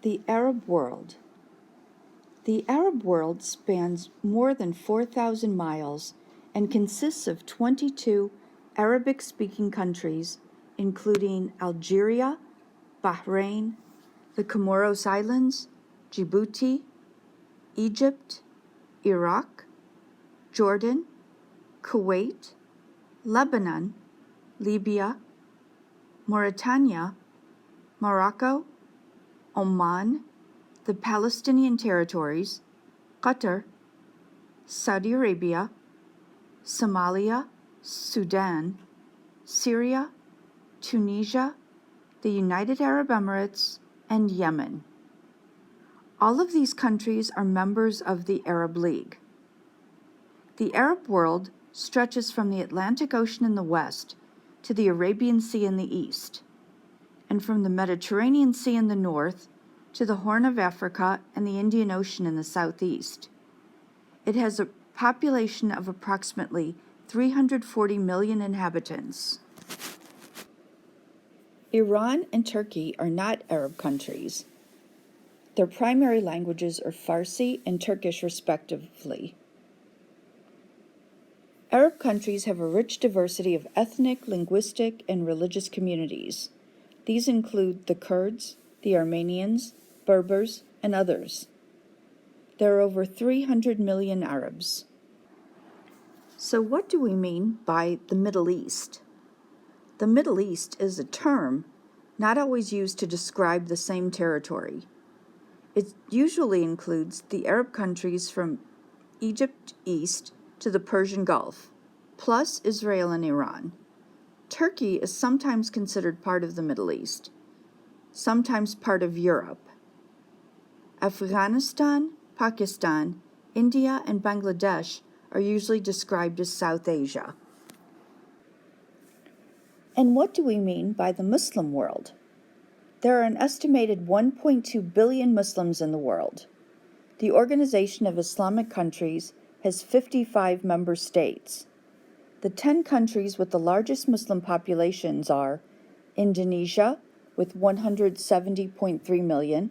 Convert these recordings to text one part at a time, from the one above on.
The Arab world. The Arab world spans more than 4,000 miles and consists of 22 Arabic-speaking countries, including Algeria, Bahrain, the Comoros Islands, Djibouti, Egypt, Iraq, Jordan, Kuwait, Lebanon, Libya, Mauritania, Morocco, Oman, the Palestinian territories, Qatar, Saudi Arabia, Somalia, Sudan, Syria, Tunisia, the United Arab Emirates, and Yemen. All of these countries are members of the Arab League. The Arab world stretches from the Atlantic Ocean in the west to the Arabian Sea in the east, and from the Mediterranean Sea in the north to the Horn of Africa and the Indian Ocean in the southeast. It has a population of approximately 340 million inhabitants. Iran and Turkey are not Arab countries. Their primary languages are Farsi and Turkish respectively. Arab countries have a rich diversity of ethnic, linguistic, and religious communities. These include the Kurds, the Armenians, Berbers, and others. There are over 300 million Arabs. So what do we mean by the Middle East? The Middle East is a term not always used to describe the same territory. It usually includes the Arab countries from Egypt east to the Persian Gulf, plus Israel and Iran. Turkey is sometimes considered part of the Middle East, sometimes part of Europe. Afghanistan, Pakistan, India, and Bangladesh are usually described as South Asia. And what do we mean by the Muslim world? There are an estimated 1.2 billion Muslims in the world. The Organization of Islamic Countries has 55 member states. The 10 countries with the largest Muslim populations are Indonesia with 170.3 million,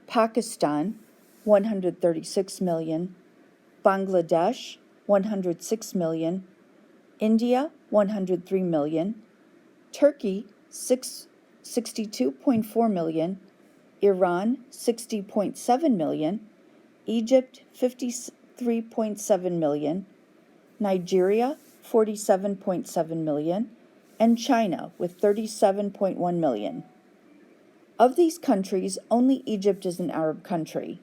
Pakistan 136 million, Bangladesh 106 million, India 103 million, Turkey 62.4 million, Iran 60.7 million, Egypt 53.7 million, Nigeria 47.7 million, and China with 37.1 million. Of these countries, only Egypt is an Arab country.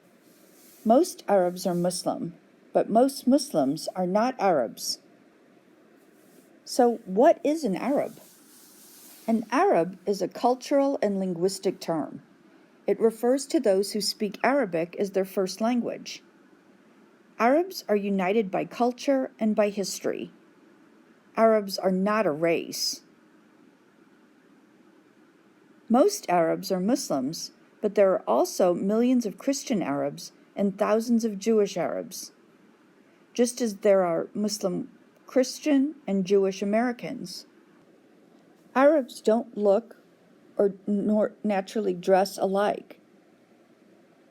Most Arabs are Muslim, but most Muslims are not Arabs. So what is an Arab? An Arab is a cultural and linguistic term. It refers to those who speak Arabic as their first language. Arabs are united by culture and by history. Arabs are not a race. Most Arabs are Muslims, but there are also millions of Christian Arabs and thousands of Jewish Arabs, just as there are Muslim Christian and Jewish Americans. Arabs don't look nor naturally dress alike.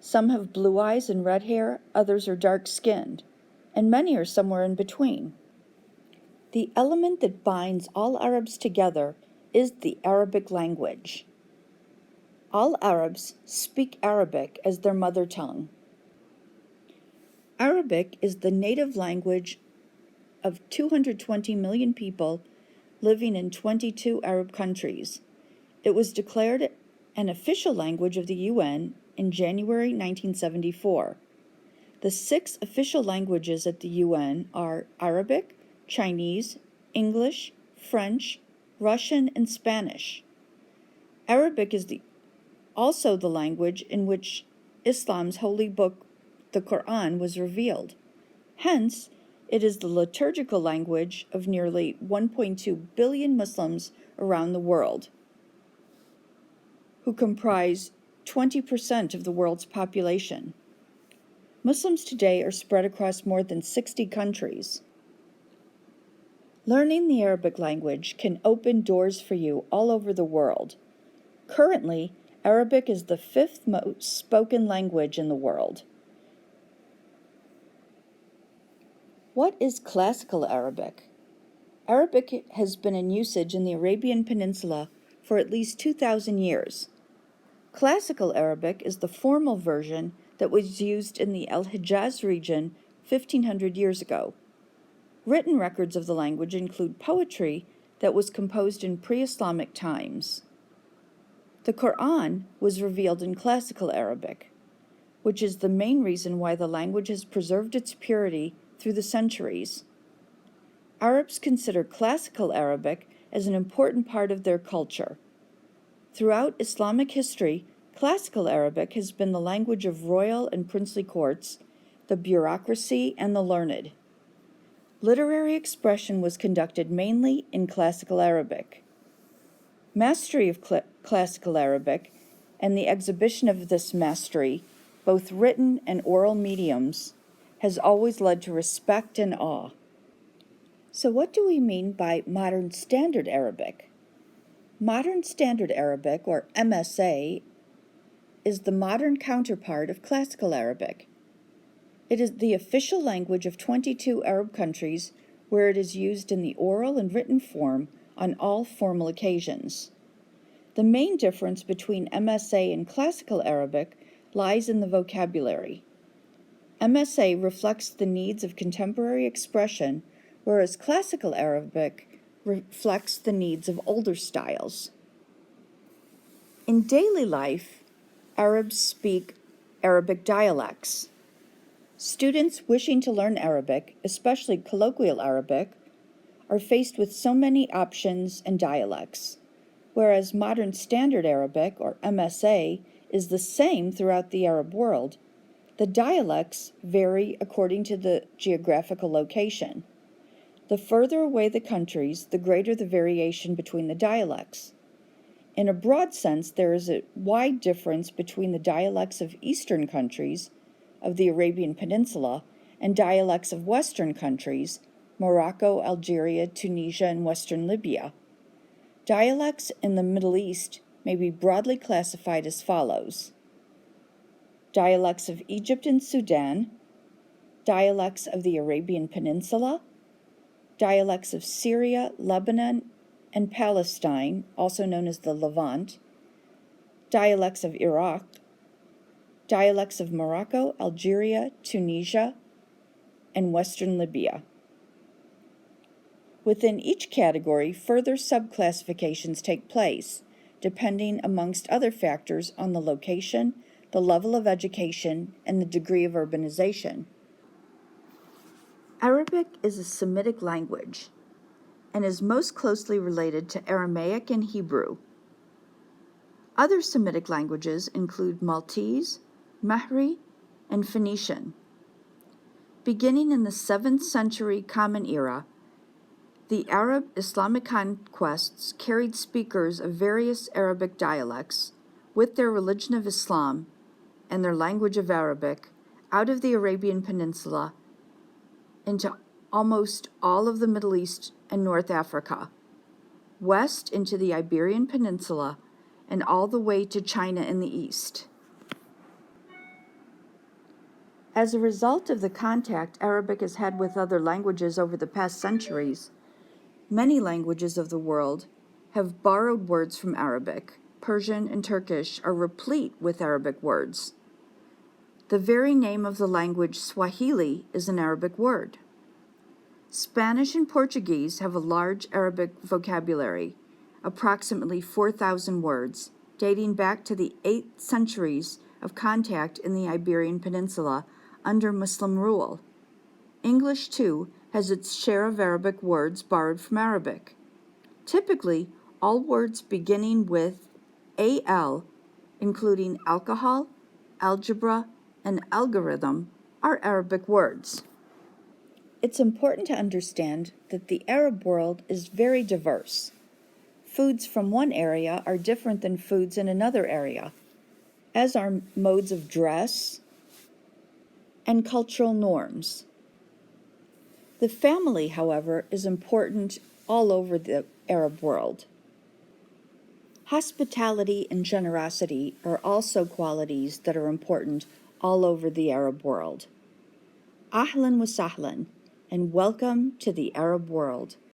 Some have blue eyes and red hair, others are dark-skinned, and many are somewhere in between. The element that binds all Arabs together is the Arabic language. All Arabs speak Arabic as their mother tongue. Arabic is the native language of 220 million people living in 22 Arab countries. It was declared an official language of the UN in January 1974. The 6 official languages at the UN are Arabic, Chinese, English, French, Russian, and Spanish. Arabic is also the language in which Islam's holy book, the Quran, was revealed. Hence, it is the liturgical language of nearly 1.2 billion Muslims around the world, who comprise 20% of the world's population. Muslims today are spread across more than 60 countries. Learning the Arabic language can open doors for you all over the world. Currently, Arabic is the fifth most spoken language in the world. What is Classical Arabic? Arabic has been in usage in the Arabian Peninsula for at least 2,000 years. Classical Arabic is the formal version that was used in the Al-Hijaz region 1,500 years ago. Written records of the language include poetry that was composed in pre-Islamic times. The Quran was revealed in Classical Arabic, which is the main reason why the language has preserved its purity through the centuries. Arabs consider Classical Arabic as an important part of their culture. Throughout Islamic history, Classical Arabic has been the language of royal and princely courts, the bureaucracy, and the learned. Literary expression was conducted mainly in Classical Arabic. Mastery of Classical Arabic and the exhibition of this mastery, both written and oral mediums, has always led to respect and awe. So what do we mean by Modern Standard Arabic? Modern Standard Arabic, or MSA, is the modern counterpart of Classical Arabic. It is the official language of 22 Arab countries where it is used in the oral and written form on all formal occasions. The main difference between MSA and Classical Arabic lies in the vocabulary. MSA reflects the needs of contemporary expression, whereas Classical Arabic reflects the needs of older styles. In daily life, Arabs speak Arabic dialects. Students wishing to learn Arabic, especially colloquial Arabic, are faced with so many options and dialects, whereas Modern Standard Arabic, or MSA, is the same throughout the Arab world. The dialects vary according to the geographical location. The further away the countries, the greater the variation between the dialects. In a broad sense, there is a wide difference between the dialects of Eastern countries, of the Arabian Peninsula, and dialects of Western countries, Morocco, Algeria, Tunisia, and Western Libya. Dialects in the Middle East may be broadly classified as follows: dialects of Egypt and Sudan, dialects of the Arabian Peninsula, dialects of Syria, Lebanon, and Palestine, also known as the Levant, dialects of Iraq, dialects of Morocco, Algeria, Tunisia, and Western Libya. Within each category, further subclassifications take place, depending, amongst other factors, on the location, the level of education, and the degree of urbanization. Arabic is a Semitic language and is most closely related to Aramaic and Hebrew. Other Semitic languages include Maltese, Mahri, and Phoenician. Beginning in the 7th century Common Era, the Arab Islamic conquests carried speakers of various Arabic dialects, with their religion of Islam and their language of Arabic, out of the Arabian Peninsula into almost all of the Middle East and North Africa, west into the Iberian Peninsula, and all the way to China in the east. As a result of the contact Arabic has had with other languages over the past centuries, many languages of the world have borrowed words from Arabic. Persian and Turkish are replete with Arabic words. The very name of the language, Swahili, is an Arabic word. Spanish and Portuguese have a large Arabic vocabulary, approximately 4,000 words, dating back to the 8th centuries of contact in the Iberian Peninsula under Muslim rule. English, too, has its share of Arabic words borrowed from Arabic. Typically, all words beginning with AL, including alcohol, algebra, and algorithm, are Arabic words. It's important to understand that the Arab world is very diverse. Foods from one area are different than foods in another area, as are modes of dress and cultural norms. The family, however, is important all over the Arab world. Hospitality and generosity are also qualities that are important all over the Arab world. Ahlan wa sahlan, and welcome to the Arab world.